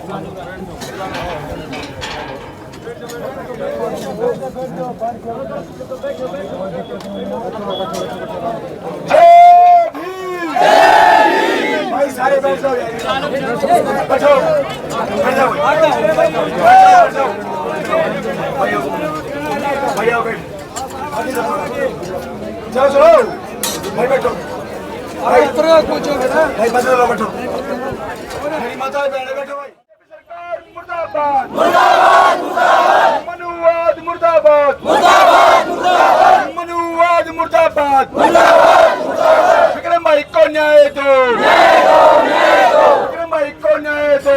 भाई सारे बैठ जाओ, बैठो भैया बैठ, चलो चलो भाई बैठो, भाई भाई बदलो बैठो, मेरी माता बहने बैठो भाई। सरकार मुर्दाबाद मुर्दाबाद मुर्दाबाद, मनुवाद मुर्दाबाद मुर्दाबाद मुर्दाबाद, मनुवाद मुर्दाबाद मुर्दाबाद मुर्दाबाद, विक्रम भाई को न्याय दो, विक्रम भाई को न्याय दो,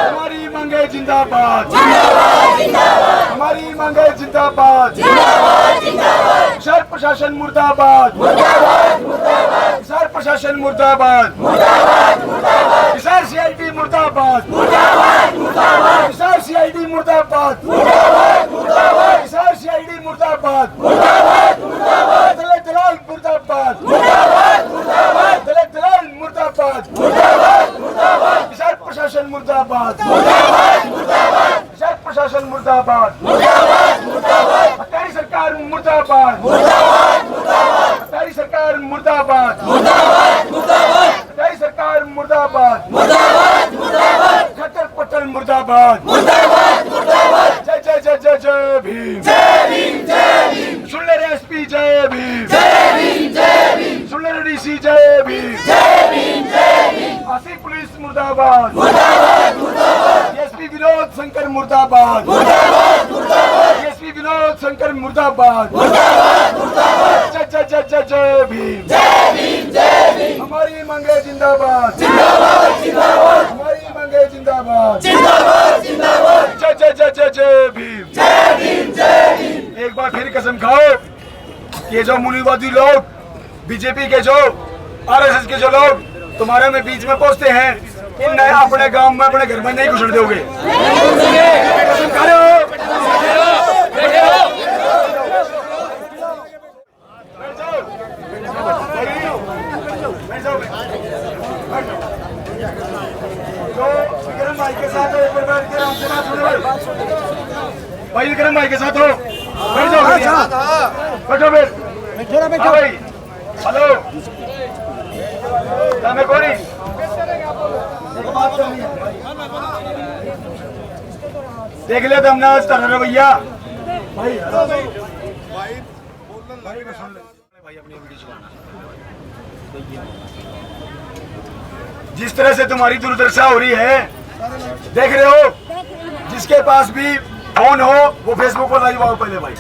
हमारी मांगे जिंदाबाद जिंदाबाद जिंदाबाद, हमारी मांगे जिंदाबाद जिंदाबाद जिंदाबाद, शहर प्रशासन मुर्दाबाद मुर्दाबाद मुर्दाबाद, शहर प्रशासन मुर्दाबाद मुर्दाबाद मुर्दाबाद, हिसार सीआईडी मुर्दाबाद मुर्दाबाद मुर्दाबाद, हिसार सीआईडी मुर्दाबाद मुर्दाबाद मुर्दाबाद, हिसार सीआईडी मुर्दाबाद मुर्दाबाद मुर्दाबाद, दलाल दलाल मुर्दाबाद मुर्दाबाद मुर्दाबाद, दलाल दलाल मुर्दाबाद मुर्दाबाद मुर्दाबाद, हिसार प्रशासन मुर्दाबाद मुर्दाबाद मुर्दाबाद, हिसार प्रशासन मुर्दाबाद मुर्दाबाद मुर्दाबाद, हमारी सरकार मुर्दाबाद मुर्दाबाद मुर्दाबाद, हमारी सरकार मुर्दाबाद मुर्दाबाद मुर्दाबाद, हमारी सरकार मुर्दाबाद मुर्दाबाद मुर्दाबाद, खट्टर पट्टर मुर्दाबाद मुर्दाबाद मुर्दाबाद, जय जय जय जय जय भीम जय भीम जय भीम, सुन ले रे एसपी जय भीम जय भीम जय भीम, सुन ले रे डीसी जय भीम जय भीम जय भीम, आसिफ पुलिस मुर्दाबाद मुर्दाबाद मुर्दाबाद, एसपी विनोद शंकर मुर्दाबाद मुर्दाबाद मुर्दाबाद, एसपी विनोद शंकर मुर्दाबाद मुर्दाबाद मुर्दाबाद, जय जय जय जय जय भीम जय भीम जय भीम, हमारी मांगे जिंदाबाद जिंदाबाद जिंदाबाद, हमारी मांगे जिंदाबाद जिंदाबाद जिंदाबाद, जय जय जय जय जय भीम जय भीम जय भीम। एक बार फिर कसम खाओ, ये जो मुनीवादी लोग, बीजेपी के जो आरएसएस के जो लोग तुम्हारे में बीच में पहुंचते हैं, इन नया अपने गांव में अपने घर में नहीं घुसने दोगे। कसम खा रहे हो? विक्रम भाई के साथ हो, एक बार बैठ के हमसे बात सुनो भाई, विक्रम भाई के साथ हो, बैठ जाओ बैठो बैठो भाई, हेलो તમે કોની देख लिया तो हमने आज तरह भैया भाई अपनी वीडियो चलाना। जिस तरह से तुम्हारी दुर्दशा हो रही है, देख रहे हो, जिसके पास भी फोन हो वो फेसबुक पर लाइव आओ, पहले भाई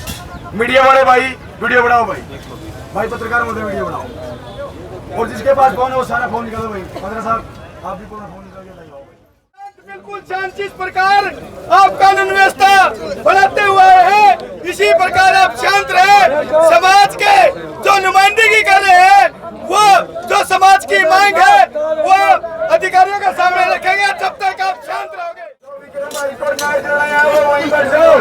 मीडिया वाले भाई वीडियो बनाओ, भाई पत्रकार होते वीडियो बनाओ, और जिसके पास फोन है वो सारा फोन निकालो भाई। पत्रकार साहब आप भी पूरा फोन निकाल के लाइव आओ। बिल्कुल शांति इस प्रकार आप कानून व्यवस्था बनाते हुए हैं, इसी प्रकार आप शांत रहे। समाज के जो नुमाइंदगी कर रहे हैं, वो जो समाज की मांग है वो अधिकारियों के सामने रखेंगे, जब तक आप शांत रहोगे। बैठ जाओ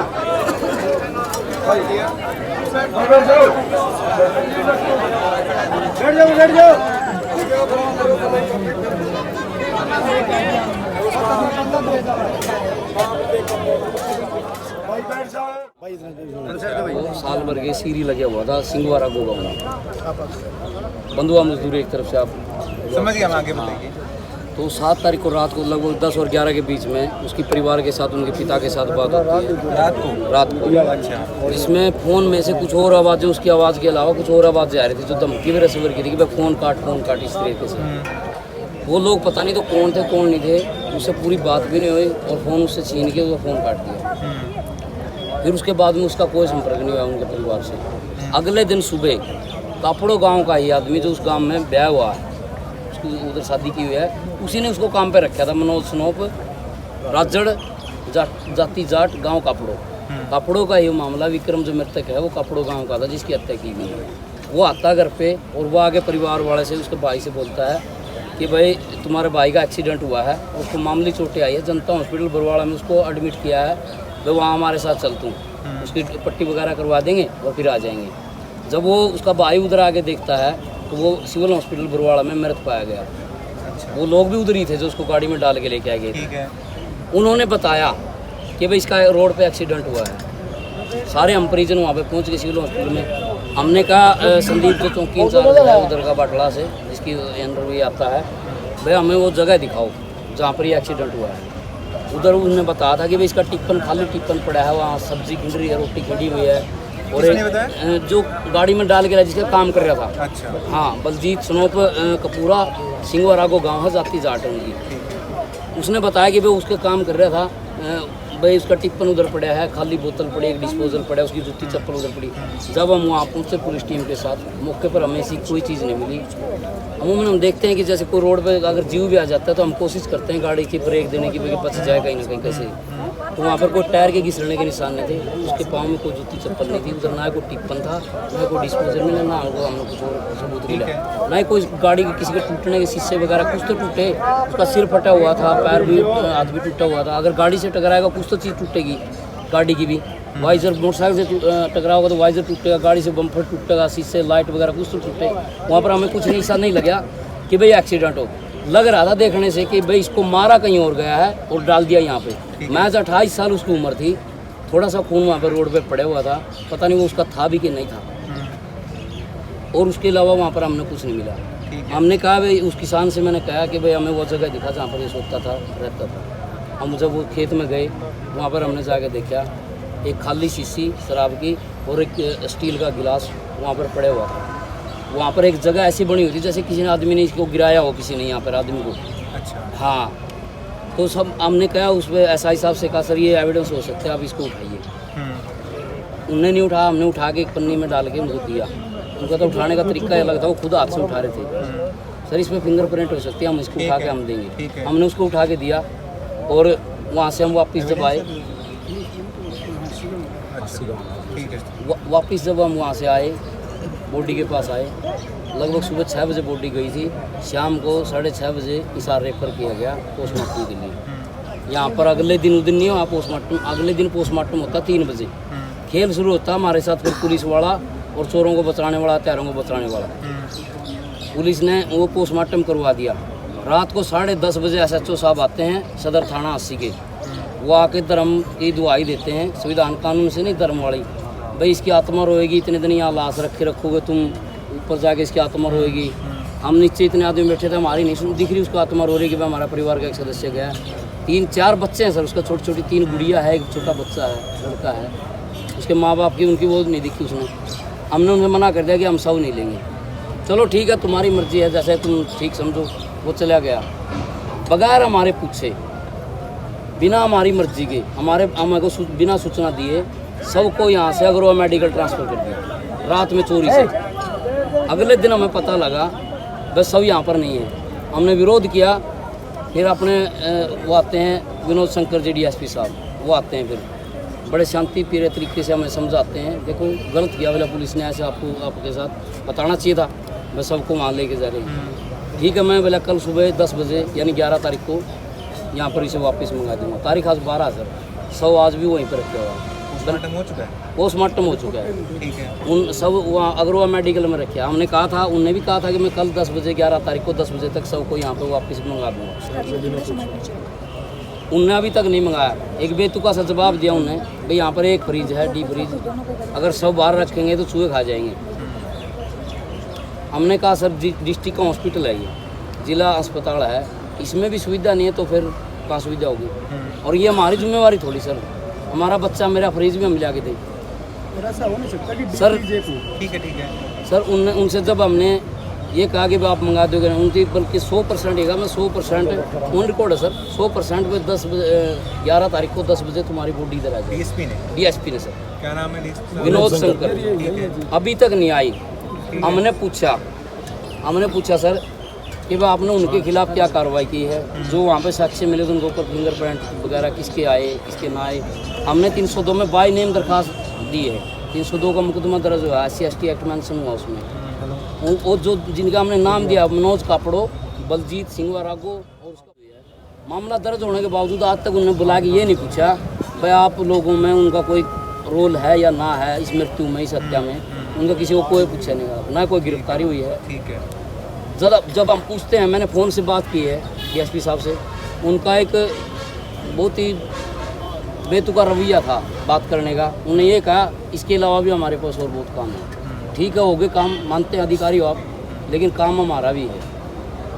साल भर के सीरी लगा हुआ था सिंगवारा को गाँव में, बंधुआ मजदूरी एक तरफ से आप समझ गया। आगे बताइए। तो 7 तारीख को रात को लगभग 10 और 11 के बीच में उसकी परिवार के साथ, उनके पिता के साथ बात होती है रात को। अच्छा। इसमें फ़ोन में से कुछ और आवाज़ें, उसकी आवाज़ के अलावा कुछ और आवाज़ें आ रही थी जो धमकी में रिसीवर की थी कि भाई फ़ोन काट इस तरीके से। वो लोग पता नहीं तो कौन थे कौन नहीं थे, उससे पूरी बात भी नहीं हुई और फ़ोन उससे छीन के उसका फ़ोन काट दिया। फिर उसके बाद में उसका कोई संपर्क नहीं हुआ उनके परिवार से। अगले दिन सुबह कापड़ो गांव का ही आदमी जो उस गांव में ब्याह हुआ है, उसकी उधर शादी की हुई है, उसी ने उसको काम पे रखा था। मनोज स्नोप राजड़ जाति जाट गांव कापड़ो का ये मामला। विक्रम जो मृतक है वो कापड़ो गांव का था जिसकी हत्या की गई है। वो आता घर पे और वो आगे परिवार वाले से उसके भाई से बोलता है कि भाई तुम्हारे भाई का एक्सीडेंट हुआ है, उसको मामूली चोटें आई है, जनता हॉस्पिटल बरवाड़ा में उसको एडमिट किया है, मैं वहाँ हमारे साथ चलता हूँ, उसकी पट्टी वगैरह करवा देंगे और फिर आ जाएंगे। जब वो उसका भाई उधर आके देखता है तो वो सिविल हॉस्पिटल बरवाड़ा में मृत पाया गया। अच्छा। वो लोग भी उधर ही थे जो उसको गाड़ी में डाल के लेके आए गए थे। ठीक है। उन्होंने बताया कि भाई इसका रोड पे एक्सीडेंट हुआ है। सारे हम परिजन वहाँ पे पहुँच गए सिविल हॉस्पिटल में। हमने कहा संदीप जो चौकी इंचार्ज है उधर का बाटला से, जिसकी अंडर भी आता है, भाई हमें वो जगह दिखाओ जहाँ पर ये एक्सीडेंट हुआ है। उधर उन्होंने बताया था कि भाई इसका टिप्पन खाली टिप्पन पड़ा है, वहाँ सब्जी खिल रही है, रोटी खिली हुई है। और किसने बताया? जो गाड़ी में डाल के जिसका काम कर रहा था, अच्छा। हाँ, बलजीत सनोप कपूरा सिंगवारागो गाँव है, जाती जाट है उनकी। उसने बताया कि भाई उसका काम कर रहा था, भाई उसका टिप्पन उधर पड़ा है, खाली बोतल पड़ी, एक डिस्पोजल पड़ा है, उसकी जूती चप्पल उधर पड़ी। जब हम वहाँ पहुँचे पुलिस टीम के साथ, मौके पर हमें ऐसी कोई चीज़ नहीं मिली। अमूमन हम देखते हैं कि जैसे कोई रोड पे अगर जीव भी आ जाता है तो हम कोशिश करते हैं गाड़ी की ब्रेक देने की, भाई बच जाए कहीं ना कहीं कैसे। तो वहाँ पर कोई टायर के घिसड़ने के निशान नहीं थे, उसके पाँव में कोई जूती चप्पल नहीं थी, उधर ना कोई टिप्पन था, ना कोई डिस्पोजल मिला, ना हमने कुछ और सबूत मिला, ना ही कोई गाड़ी के किसी के टूटने के शीशे वगैरह कुछ तो टूटे। उसका सिर फटा हुआ था, पैर भी, हाथ भी टूटा हुआ था। अगर गाड़ी से टकराएगा कुछ तो चीज़ टूटेगी गाड़ी की भी। वाइजर मोटरसाइकिल से टकरा होगा तो वाइजर टूटेगा, गाड़ी से बम्पर टूटेगा, शीशे लाइट वगैरह कुछ तो टूटे। वहाँ पर हमें कुछ ऐसा नहीं लगा कि भाई एक्सीडेंट हो। लग रहा था देखने से कि भाई इसको मारा कहीं और गया है और डाल दिया यहाँ पे। मैं 28 साल उसकी उम्र थी, थोड़ा सा खून वहाँ पर रोड पे पड़ा हुआ था, पता नहीं वो उसका था भी कि नहीं था। और उसके अलावा वहाँ पर हमने कुछ नहीं मिला। हमने कहा भाई उस किसान से, मैंने कहा कि भाई हमें वो जगह दिखा जहाँ पर ये सोता था, रहता था। हम जब वो खेत में गए वहाँ पर हमने जाके देखा एक खाली शीशी शराब की और एक स्टील का गिलास वहाँ पर पड़ा हुआ था। वहाँ पर एक जगह ऐसी बनी हुई थी जैसे किसी ने आदमी ने इसको गिराया हो, किसी ने यहाँ पर आदमी को। अच्छा। हाँ, तो सब हमने कहा उस पर एसआई साहब से कहा सर ये एविडेंस हो सकता है, आप इसको उठाइए। उनने नहीं उठाया, हमने उठा के एक पन्नी में डाल के उनको दिया। उनका तो उठाने का तरीका अलग था, वो खुद हाथ से उठा रहे थे। सर इसमें फिंगरप्रिंट हो सकती है, हम इसको उठा के हम देंगे। हमने उसको उठा के दिया और वहाँ से हम वापस जब आए, वापस जब हम वहाँ से आए बॉडी के पास आए, लगभग सुबह 6 बजे बॉडी गई थी। शाम को 6:30 बजे इसार रेफर किया गया पोस्टमार्टम के लिए। यहाँ पर अगले दिन उस दिन नहीं हुआ पोस्टमार्टम, अगले दिन पोस्टमार्टम होता 3 बजे। खेल शुरू होता हमारे साथ फिर पुलिस वाला और चोरों को बचाने वाला, हत्यारों को बचाने वाला। पुलिस ने वो पोस्टमार्टम करवा दिया। रात को 10:30 बजे SHO साहब आते हैं सदर थाना 80 के। वो आके धर्म की दुआई देते हैं, संविधान कानून से नहीं, धर्म वाली। भाई इसकी आत्मा रोएगी, इतने दिन यहाँ लाश रखे रखोगे तुम, ऊपर जाके इसकी आत्मा रोएगी। हम नीचे इतने आदमी बैठे थे, हमारी नहीं दिख रही उसको आत्मा रो रही कि भाई हमारा परिवार का एक सदस्य गया। 3-4 बच्चे हैं सर उसका, छोटी छोटी 3 गुड़िया है, एक छोटा बच्चा है, लड़का है। उसके माँ बाप की उनकी वो नहीं दिखी उसने। हमने उन्हें मना कर दिया कि हम सब नहीं लेंगे। चलो ठीक है तुम्हारी मर्जी है, जैसे तुम ठीक समझो। वो चला गया बगैर हमारे पूछे, बिना हमारी मर्जी के, हमें को बिना सूचना दिए सबको यहाँ से अग्रवा मेडिकल ट्रांसफ़र कर दिया रात में चोरी से। अगले दिन हमें पता लगा बस सब यहाँ पर नहीं है। हमने विरोध किया, फिर अपने वो आते हैं विनोद शंकर जी DSP साहब, वो आते हैं फिर बड़े शांति प्रिय तरीके से हमें समझाते हैं, देखो गलत किया वाला पुलिस ने, ऐसे आपके साथ बताना चाहिए था, बस सबको वहाँ लेके जा रही। ठीक है, मैं बोला कल सुबह 10 बजे यानी 11 तारीख को यहाँ पर इसे वापस मंगा दूँगा। तारीख आज 12 सर, 100 आज भी वहीं पर रखे हुआ है। पोस्टमार्टम हो चुका है? पोस्टमार्टम हो चुका है। ठीक है। उन सब वहाँ अग्रवा मेडिकल में रखे। हमने कहा था, उनने भी कहा था कि मैं कल 10 बजे 11 तारीख को 10 बजे तक सबको यहाँ पे वापस मंगा दूँगा। उनने अभी तक नहीं मंगाया। एक बेतुका सा जवाब दिया उन्हें, भाई यहाँ पर एक फ्रिज है, डीप फ्रिज, अगर सब बाहर रखेंगे तो चूहे खा जाएंगे। हमने कहा सर डिस्ट्रिक्ट का हॉस्पिटल है, ये जिला अस्पताल है, इसमें भी सुविधा नहीं है तो फिर कहाँ सुविधा होगी। और ये हमारी जिम्मेवारी थोड़ी सर, हमारा बच्चा मेरा फ्रिज भी हम ले आके दे सर। ठीक है सर उनसे जब हमने ये कहा कि आप मंगा दोगे ना, उनकी बल्कि 100% है, मैं 100% ऑन रिकॉर्ड है सर, 100% पे 11 तारीख को 10 बजे तुम्हारी बॉडी इधर आ जाए। DSP ने सर, क्या नाम है? विनोद शंकर। अभी तक नहीं आई। हमने पूछा सर कि भाई आपने उनके खिलाफ क्या कार्रवाई की है, जो वहाँ पे साक्ष्य मिले तो उनके ऊपर फिंगरप्रिंट वगैरह किसके आए किसके ना आए। हमने 302 में बाय नेम दरखास्त दी है, 302 का मुकदमा दर्ज हुआ, SC/ST एक्ट मेंशन हुआ उसमें। वो जो जिनका हमने नाम दिया, मनोज कापड़ो, बलजीत सिंगवारागो, और उसका मामला दर्ज होने के बावजूद आज तक उन्होंने बुला के ये नहीं पूछा भाई आप लोगों में उनका कोई रोल है या ना है इस मृत्यु में, इस हत्या में। उनका किसी को कोई पूछा नहीं, ना कोई गिरफ्तारी हुई है। ठीक है। जब हम पूछते हैं, मैंने फ़ोन से बात की है डीएसपी साहब से। उनका एक बहुत ही बेतुका रवैया था बात करने का। उन्होंने ये कहा इसके अलावा भी हमारे पास और बहुत काम है। ठीक है, हो गए काम, मानते हैं अधिकारी हो आप, लेकिन काम हमारा भी है।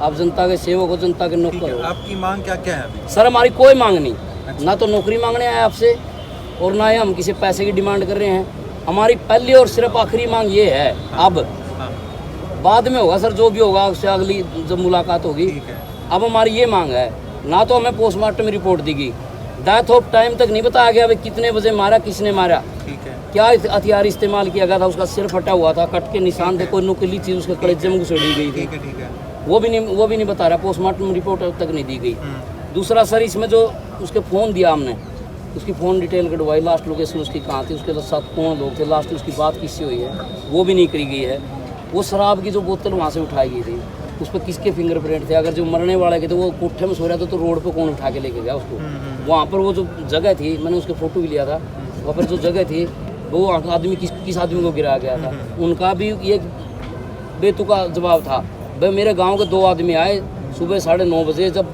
आप जनता के सेवक हो, जनता के नौकर हो। आपकी मांग क्या क्या है अभी? सर हमारी कोई मांग नहीं, ना तो नौकरी मांगने आए आपसे और ना ही हम किसी पैसे की डिमांड कर रहे हैं। हमारी पहली और सिर्फ आखिरी मांग ये है, अब हाँ, बाद में होगा सर, जो भी होगा उससे अगली जब मुलाकात होगी। ठीक है। अब हमारी ये मांग है, ना तो हमें पोस्टमार्टम रिपोर्ट दी गई, डेथ ऑफ टाइम तक नहीं बताया गया, भाई कितने बजे मारा, किसने मारा, ठीक है। क्या हथियार इस्तेमाल किया गया था, उसका सिर फटा हुआ था, कट के निशान थे, कोई नुकीली चीज़ उसके कलेजे में घुसेड़ी गई थी, ठीक है, ठीक है। वो भी नहीं बता रहा, पोस्टमार्टम रिपोर्ट अब तक नहीं दी गई। दूसरा सर, इसमें जो उसके फ़ोन दिया हमने, उसकी फ़ोन डिटेल कटवाई, लास्ट लोकेशन उसकी कहाँ थी, उसके साथ कौन लोग थे, लास्ट उसकी बात किससे हुई है, वो भी नहीं करी गई है। वो शराब की जो बोतल वहाँ से उठाई गई थी, उस पर किसके फिंगरप्रिंट थे, अगर जो मरने वाले के थे वो कोठे में सो रहा था तो रोड पर कौन उठा के लेके गया उसको। वहाँ पर वो जो जगह थी, मैंने उसके फ़ोटो भी लिया था, वहाँ पर जो जगह थी वो आदमी किस आदमी को गिराया गया था, उनका भी ये बेतुका जवाब था। भाई मेरे गांव के 2 आदमी आए सुबह 9:30 बजे, जब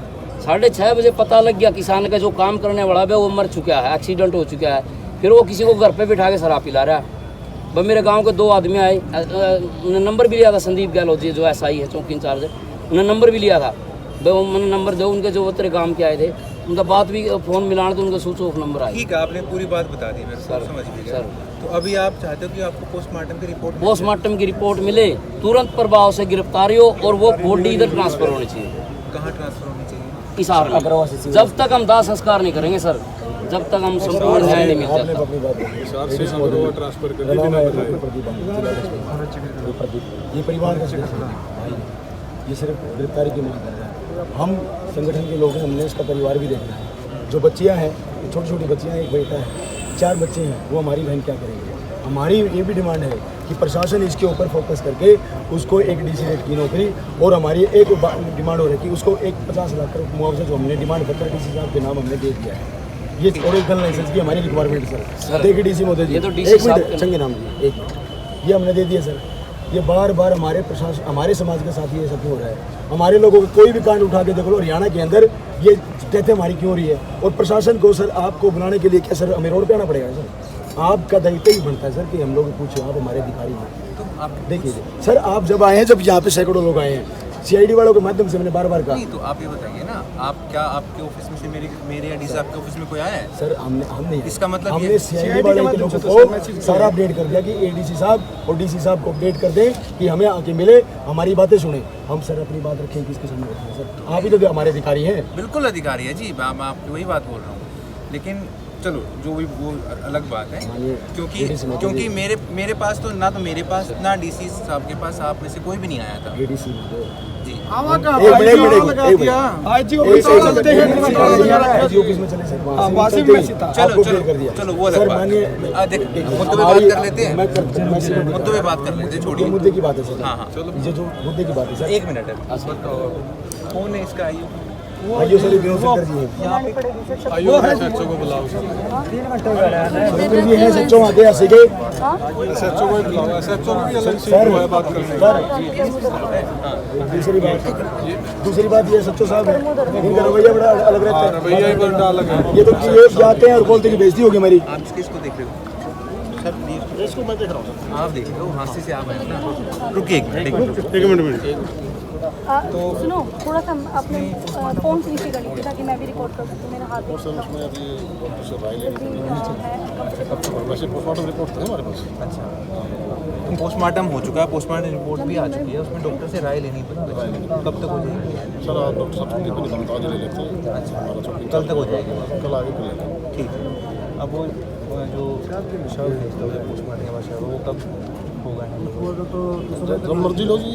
6:30 बजे पता लग गया किसान का जो काम करने वाला है वो मर चुका है, एक्सीडेंट हो चुका है, फिर वो किसी को घर पे बिठा के शराब पिला रहा है। भाई मेरे गांव के 2 आदमी आए, उन्होंने नंबर भी लिया था, संदीप गहलोत जी जो एसआई है, चौकी इंचार्ज है, उन्होंने नंबर भी लिया था। भाई मैंने नंबर दो उनके जो तेरे गांव के आए थे, उनका बात भी फ़ोन मिलाना तो उनका स्विच ऑफ नंबर आया। ठीक है, आपने पूरी बात बता दी मेरे को, समझ भी गया। सर, तो अभी आप चाहते हो कि आपको पोस्टमार्टम की रिपोर्ट पोस्टमार्टम की रिपोर्ट मिले, तुरंत प्रभाव से गिरफ्तारी हो और वो बॉडी इधर ट्रांसफर होनी चाहिए, कहाँ ट्रांसफर होनी चाहिए? हिसार में। जब तक हम दाह संस्कार नहीं करेंगे सर, जब तक हम संपूर्ण न्याय नहीं मिल जाता। ये परिवार का सदस्य है, ये सिर्फ गिरफ्तारी की मांग कर रहा है। हम संगठन के लोग हैं, हमने इसका परिवार भी देखना है। जो बच्चियां हैं, छोटी छोटी बच्चियां, एक बेटा है, 4 बच्चे हैं, वो हमारी बहन क्या करेंगे। हमारी ये भी डिमांड है कि प्रशासन इसके ऊपर फोकस करके उसको एक डीसी रेट की नौकरी, और हमारी एक डिमांड हो रही है कि उसको एक 50 लाख का मुआवजा जो हमने डिमांड पत्र डीसी साहब के नाम हमने दे दिया है। ये और एक गन लाइसेंस की हमारी रिक्वायरमेंट सर, देखिए डीसी महोदय जी, ये तो एक डीसी साहब मिनट संगे नाम जी, एक मिनट, ये हमने दे दिया सर। ये बार बार हमारे प्रशासन, हमारे समाज के साथ ये सब क्यों हो रहा है। हमारे लोगों को कोई भी कांड उठा के देख लो, हरियाणा के अंदर ये कहते हमारी क्यों हो रही है। और प्रशासन को सर, आपको बुलाने के लिए क्या सर हमें रोड पे आना पड़ेगा सर? आपका दायित्व ही बनता है सर कि हम लोग पूछे, आप हमारे अधिकारी हैं। तो आप देखिए सर, आप जब आए हैं, जब यहाँ पे सैकड़ों लोग आए हैं, सीआईडी वालों के माध्यम से मैंने बार बार कहा। नहीं, तो आप ये बताइए ना, आप क्या आपके ऑफिस में से मेरे या डीसी आपके ऑफिस में कोई आया है? सर हमने इसका मतलब हमने ये सीआईडी वाले के लोगों को सारा अपडेट कर दिया कि एडीसी साहब और डीसी साहब को अपडेट कर दें कि हमें आके मिले, हमारी बातें सुने। हम सर अपनी बात रखें, किसके सामने रखें सर? आप ही तो हमारे अधिकारी हैं। बिल्कुल अधिकारी है जी, मैं आपकी वही बात बोल रहा हूँ। लेकिन चलो, जो भी वो अलग बात है, क्योंकि मेरे पास तो ना, तो मेरे पास ना डीसी साहब के पास आप में से कोई भी नहीं आया था एडीसी जी। ऑफिस में चले सर, चलो वो अलग बात है। मुद्दों पे बात कर लेते हैं, मुद्दों पे बात कर लेते हैं, छोड़िए मुद्दे की बात है सर। हाँ हाँ, ये जो मुद्दे की बात है सर, 1 मिनट है। कौन है इसका आयु? आइयो सर, विनोद शंकर जी हैं। आइयो एसएचओ को बुलाओ सर। शंकर जी हैं, सच्चों आगे ऐसे के एसएचओ को बुलाओ, एसएचओ की अलग सीट सर। हुआ है बात करने की। दूसरी बात ये सच्चो साहब है, इनका रवैया बड़ा अलग रहता है। रवैया ही बड़ा अलग है। ये तो ये जाते हैं और बोलते कि बेइज्जती होगी हमारी। आप किसको देख रहे हो सर? इसको मैं देख रहा हूँ। आप देख रहे हो, हांसी से आप आए ना। रुकिए एक मिनट। तो सुनो, थोड़ा सा अपने फ़ोन से नीचे कर लीजिए ताकि मैं भी रिकॉर्ड कर सकूँ, मेरा हाथ अच्छा, तो पोस्टमार्टम हो चुका है, पोस्टमार्टम रिपोर्ट भी आ चुकी है, उसमें डॉक्टर से राय लेनी पड़ेगी। कब तक हो जाएगी सर? डॉक्टर साहब छुट्टी पर नहीं, आज ले लेते हैं। अच्छा, कल तक हो जाएगी, कल आगे कर लेते हैं। ठीक है। अब वो जो शव भेजता है पोस्टमार्टम के बाद शव, वो कब होगा? जब मर्जी लो जी।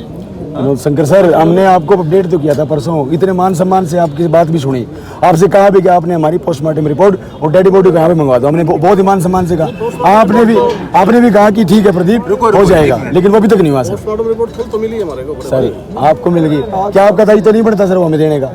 विनोद शंकर सर, हमने आपको अपडेट तो किया था परसों, इतने मान सम्मान से आपकी बात भी सुनी, आपसे कहा भी कि आपने हमारी पोस्टमार्टम रिपोर्ट और डेडी बॉडी को यहाँ पे मंगवा दो। हमने बहुत ही मान सम्मान से कहा। आपने भी कहा कि ठीक है प्रदीप, हो जाएगा, लेकिन वो अभी तक नहीं हुआ सर। पोस्टमार्टम रिपोर्ट फुल तो मिली है हमारे को सर, आपको मिल गई, क्या आपका दायित्व नहीं बढ़ता सर वो हमें देने का,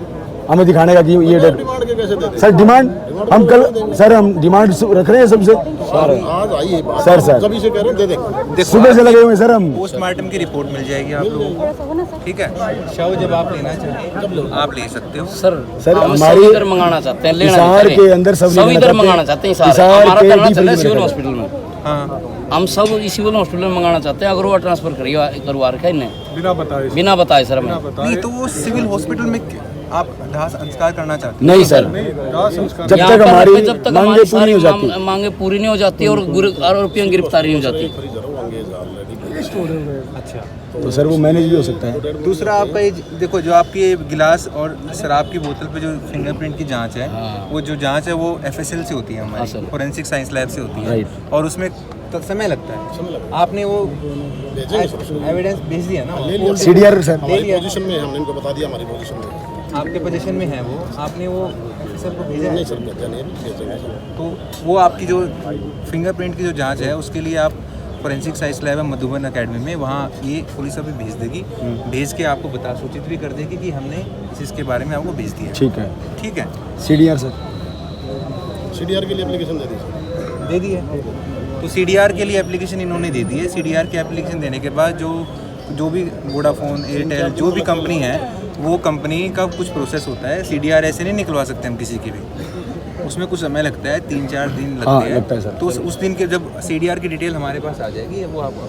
हमें दिखाने का कि ये डिमांड के कैसे देते हैं? सर डिमांड हम कल सर हम डिमांड रख रहे हैं सबसे आज आई है बात, सर, सर। कभी से कह रहे हैं दे देंगे। सुबह से लगे हुए हैं सर हम। पोस्टमार्टम की रिपोर्ट मिल जाएगी आप लोगों को, थोड़ा सा हो ना सर। ठीक है। शव जब आप लेना चाहें आप ले सकते हो। सर सर, हम हमारी सब इधर मंगाना चाहते हैं, लेना हिसार चाहते हैं। के अंदर सब सब लेना इधर चाहते हैं। मंगाना चाहते हैं। हिसार हमारा के करना डीप चल रहा है में सिविल रखा हॉस्पिटल में। हाँ, हम सब इस सिविल हॉस्पिटल में मंगाना चाहते हैं। अगर वो ट्रांसफर करवा रखा है इन्हें बिना बताए सर हमें। नहीं तो वो सिविल हॉस्पिटल में आप दाह संस्कार करना चाहते नहीं सर, जब यहाँ तक पर हमारी जब तक मांगे हमारी पूरी सारी हो जाती। मांगे पूरी नहीं हो जाती और आरोपियों की गिरफ्तारी नहीं हो जाती। तो सर वो मैनेज भी हो सकता है। हैं। दूसरा आपका ये देखो, जो आपकी ये गिलास और शराब की बोतल पे जो फिंगरप्रिंट की जांच है, वो जो जांच है वो FSL से होती है, हाँ, हमारी सर। फोरेंसिक साइंस लैब से होती है, राइट। और उसमें समय लगता है। आपने वो एविडेंस भेज दिया ना, CDR सर, हमारी पोजीशन में है, हमने इनको बता दिया हमारी पोजीशन में। आपके पोजीशन में है वो, आपने वो FSL को भेजा है। नहीं सर, भेजा नहीं है, भेजेंगे सर। तो वो आपकी जो फिंगरप्रिंट की जो जांच है उसके लिए आप फोरेंसिक साइंस लैब है मधुबन अकेडमी में, वहाँ ये पुलिस अभी भेज देगी। भेज के आपको बता सूचित भी कर देगी कि हमने इस चीज़ के बारे में आपको भेज दिया है। ठीक है। ठीक है, CDR सर, CDR के लिए एप्लीकेशन दे दी सर। दे दी है। तो CDR के लिए एप्लीकेशन इन्होंने दे दी है। CDR की एप्लीकेशन देने के बाद जो भी वोडाफोन, एयरटेल, जो भी कंपनी है, वो कंपनी का कुछ प्रोसेस होता है। CDR ऐसे नहीं निकलवा सकते हम किसी की भी, उसमें कुछ समय लगता है, 3-4 दिन हाँ, लगते लगता है हैं। सर। तो उस दिन के जब CDR की डिटेल हमारे पास आ जाएगी, वो आपको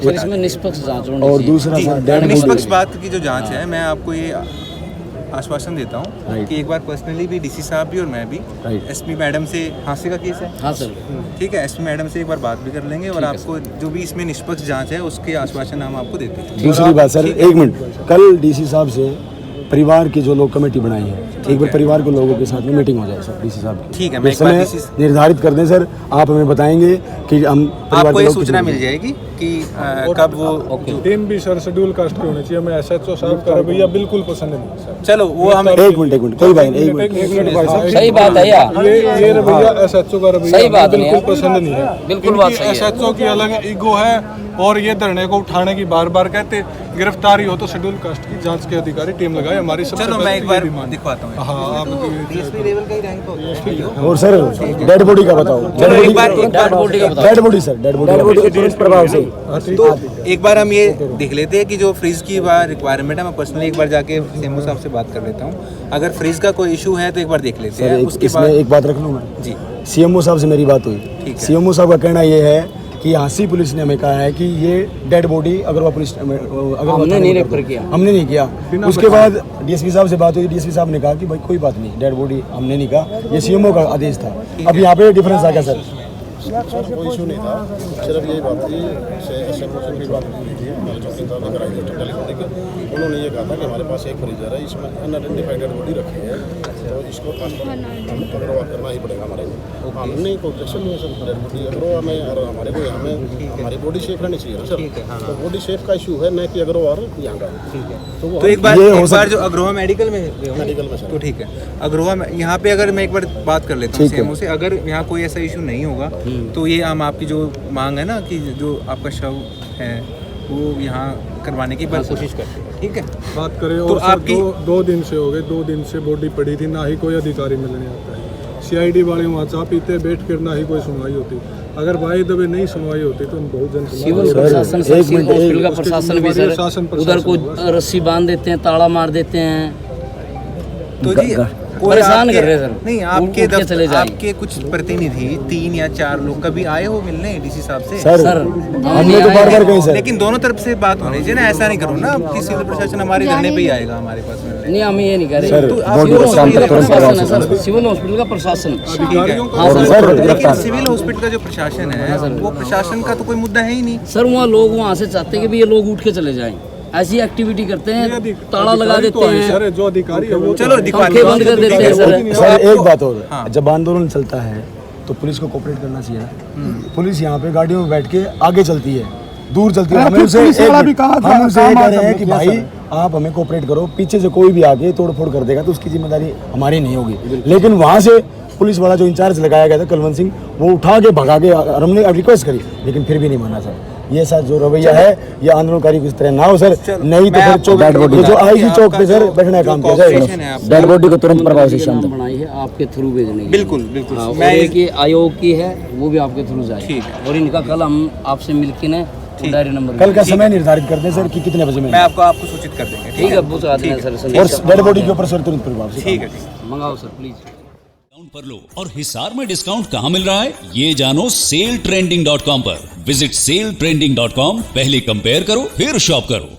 सर इसमें निष्पक्ष जांच होनी और चाहिए। दूसरा जी, सर डेड निष्पक्ष बॉडी। बात की जो जांच है, मैं आपको ये आश्वासन देता हूँ Right. कि एक बार पर्सनली भी DC साहब भी और मैं भी Right. SP मैडम से, फांसी का केस है, हाँ सर, ठीक है, SP मैडम से एक बार बात भी कर लेंगे और आपको जो भी इसमें निष्पक्ष जांच है उसके आश्वासन हम आपको देते हैं। दूसरी बात सर, एक मिनट, कल DC साहब से परिवार की जो लोग कमेटी बनाई है, एक बार परिवार के लोगों के साथ में मीटिंग हो जाए सर DC साहब की। ठीक है, मैं उस एक बार समय DC निर्धारित कर दें सर, आप हमें बताएंगे कि हम परिवार आपको के ये लोग सूचना कितने मिल जाएगी कि कब वो टीम भी सर शेड्यूल कास्ट की होनी चाहिए। मैं SHO साहब का रवैया बिल्कुल पसंद नहीं है सर। चलो वो हम एक मिनट कोई बात नहीं, एक मिनट। एक मिनट भाई साहब, सही बात है यार, ये रवैया SHO का रवैया सही बात बिल्कुल नहीं है। पसंद नहीं है। बिल्कुल बात इनकी सही है। SHO की अलग ईगो है और ये धरने को उठाने की बार बार कहते, गिरफ्तारी हो तो शेड्यूल कास्ट की जांच के अधिकारी टीम लगाए। हमारी सबसे चलो पहले मैं एक ये बार डिमांड है। दिखवाता हूँ। हाँ आप DSP लेवल का ही रैंक होता है। और सर डेड बॉडी का बताओ। चलो एक बार बॉडी का बताओ। Dead body sir, dead body के तुरंत प्रभाव से। तो एक बार हम ये देख लेते हैं कि जो फ्रीज की रिक्वायरमेंट है, मैं पर्सनली एक बार जाके CMO साहब से बात कर लेता हूँ। अगर फ्रीज का कोई इशू है तो एक बार देख लेते सर हैं, एक, इसमें एक बात रख लूँ मैं, जी CMO साहब से मेरी बात हुई। ठीक है। CMO साहब का कहना ये है कि हांसी पुलिस ने हमें कहा है कि ये डेड बॉडी अगर पुलिस हमने नहीं रेफर किया। हमने नहीं किया। उसके बाद DSP साहब से बात हुई, DSP साहब ने कहा कि भाई कोई बात नहीं, डेड बॉडी हमने नहीं कहा, ये CMO का आदेश था। अब यहाँ पे डिफरेंस आ गया सर। सर कोई इशू नहीं था, सिर्फ यही बात थी, SMO से भी बात हुई थी, हमारे चौकी साहब ने कराई थी टेलीफोनिक। उन्होंने ये कहा था कि हमारे पास एक फ्रीजर है, इसमें अनआइडेंटिफाइड डेड बॉडी रखी है, तो इसको अग्रवा करना ही पड़ेगा हमारे को। हमने कोई ऑब्जेक्शन नहीं है सर, डेड बॉडी अग्रवा में और हमारे को यहाँ में हमारी बॉडी सेफ रहनी चाहिए ना सर। तो बॉडी सेफ का इशू है, न कि अग्रवा और यहाँ का। तो एक बार जो अग्रोहा मेडिकल में मेडिकल में सर, तो ठीक है, अग्रोहा में यहाँ पे अगर मैं एक बार बात कर लेता हूँ CMO से, अगर यहाँ कोई ऐसा इशू नहीं होगा तो ये हम आपकी जो मांग है ना कि जो आपका शव है वो यहाँ करवाने की बात कोशिश करते हैं, ठीक है। बात करें तो और सर आपकी- दो दिन से हो गए, 2 दिन से बॉडी पड़ी थी, ना ही कोई अधिकारी मिलने आता है। CID वाले वहाँ चाह पीते बैठ कर, ना ही कोई सुनवाई होती। अगर भाई दबे नहीं सुनवाई होती तो हम बहुत जन सिविल प्रशासन सर, एक सिविल मिनट, हॉस्पिटल का उसके प्रशासन भी जिम्मेदारी सर शासन उधर को प्रशासन रस्सी बांध देते हैं, ताला मार देते हैं, तो जी कोई परेशान आपके- कर रहे हैं सर। नहीं, उठ आपके के चले जाएंगे। आपके कुछ प्रतिनिधि 3 या 4 लोग कभी आए हो मिलने DC साहब से? सर हमने तो बार बार कही सर। लेकिन दोनों तरफ से बात होनी चाहिए ना, ऐसा नहीं करो ना कि सिविल प्रशासन हमारे धरने पे ही आएगा हमारे पास मिलने। नहीं हम ये नहीं कह रहे। सर, तो बॉडी सिविल को शाम हॉस्पिटल तक का तुरंत प्रशासन है करवा सर, सिविल हॉस्पिटल का प्रशासन। अधिकारियों को हाँ और सर, सर लेकिन गिरफ्तार। सिविल हॉस्पिटल का जो प्रशासन है वो प्रशासन का तो कोई मुद्दा है ही नहीं। सर वहाँ लोग वहाँ से चाहते हैं कि भी ये लोग उठ के चले जाएं, ऐसी एक्टिविटी करते हैं, ताला लगा देते हैं, सर जो अधिकारी है वो चलो दिखवा पंखे बंद कर देते हैं सर। सर एक बात और, हाँ। जब आंदोलन चलता है तो पुलिस को कोऑपरेट करना चाहिए ना। पुलिस यहाँ पे गाड़ियों में बैठ के आगे चलती है, दूर चलती है। हमें उनसे हम उनसे ये कह रहे हैं कि भाई आप हमें कोऑपरेट करो, पीछे से कोई भी आके तोड़फोड़ कर देगा तो उसकी जिम्मेदारी हमारी नहीं होगी। लेकिन वहाँ से पुलिस वाला जो इंचार्ज लगाया गया था कुलवंत सिंह, वो उठा के भगा के, और हमने रिक्वेस्ट करी लेकिन फिर भी नहीं माना सर। ये साथ जो रवैया है ये आंदोलनकारी की तरह ना हो सर, नहीं तो मैं फिर आपको चौक डेड बॉडी ये जो बता- आईजी आपका चौक पे सर जो- बैठने का काम जो किया cooperation जाएगा। है आपका- डेड बॉडी को तुरंत प्रभाव से शांत बनाई है आपके थ्रू भेजने की। बिल्कुल, बिल्कुल। हाँ, मैं और इस- एक ये आयोग की है वो भी आपके थ्रू जाए। ठीक है। और इनका कल हम आपसे मिलके ना डायरी नंबर कल का समय निर्धारित करते हैं सर कि कितने बजे में मैं आपको सूचित कर देंगे। ठीक है पूछा देना सर और डेड बॉडी के ऊपर सर तुरंत प्रभाव से ठीक है। मंगाओ सर प्लीज। डिस्काउंट पर लो। और हिसार में डिस्काउंट कहाँ मिल रहा है ये जानो सेलट्रेंडिंग.com पर। विजिट सेलट्रेंडिंग.com, पहले कंपेयर करो फिर शॉप करो।